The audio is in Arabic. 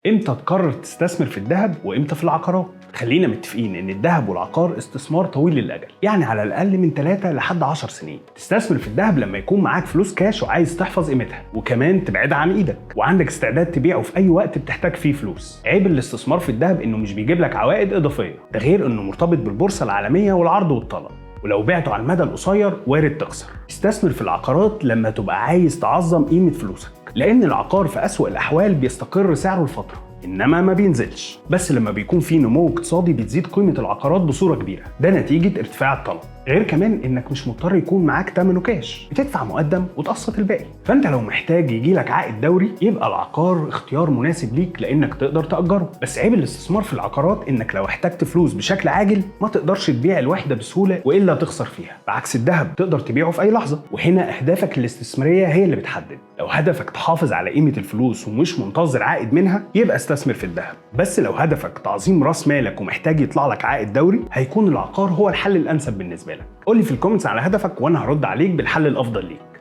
امتى تقرر تستثمر في الذهب وامتى في العقارات؟ خلينا متفقين ان الذهب والعقار استثمار طويل الاجل، يعني على الاقل من 3 لحد 10 سنين. تستثمر في الذهب لما يكون معاك فلوس كاش وعايز تحفظ قيمتها، وكمان تبعدها عن ايدك، وعندك استعداد تبيعه في اي وقت بتحتاج فيه فلوس. عيب الاستثمار في الذهب انه مش بيجيب لك عوائد اضافيه، ده غير انه مرتبط بالبورصه العالميه والعرض والطلب، ولو بعته على المدى القصير وارد تخسر. استثمر في العقارات لما تبقى عايز تعظم قيمة فلوسك، لأن العقار في أسوأ الأحوال بيستقر سعره لفترة إنما ما بينزلش، بس لما بيكون في نمو اقتصادي بتزيد قيمة العقارات بصورة كبيرة، ده نتيجة ارتفاع الطلب. غير كمان انك مش مضطر يكون معاك تمنه كاش، بتدفع مقدم وتقسط الباقي. فانت لو محتاج يجيلك عائد دوري يبقى العقار اختيار مناسب ليك لانك تقدر تأجره. بس عيب الاستثمار في العقارات انك لو احتجت فلوس بشكل عاجل ما تقدرش تبيع الوحدة بسهولة والا تخسر فيها، بعكس الذهب تقدر تبيعه في اي لحظة. وهنا اهدافك الاستثمارية هي اللي بتحدد. لو هدفك تحافظ على قيمة الفلوس ومش منتظر عائد منها يبقى استثمر في الذهب، بس لو هدفك تعظيم راس مالك ومحتاج يطلع لك عائد دوري هيكون العقار هو الحل الانسب بالنسبة لك. قولي في الكومنتس على هدفك وانا هرد عليك بالحل الافضل ليك.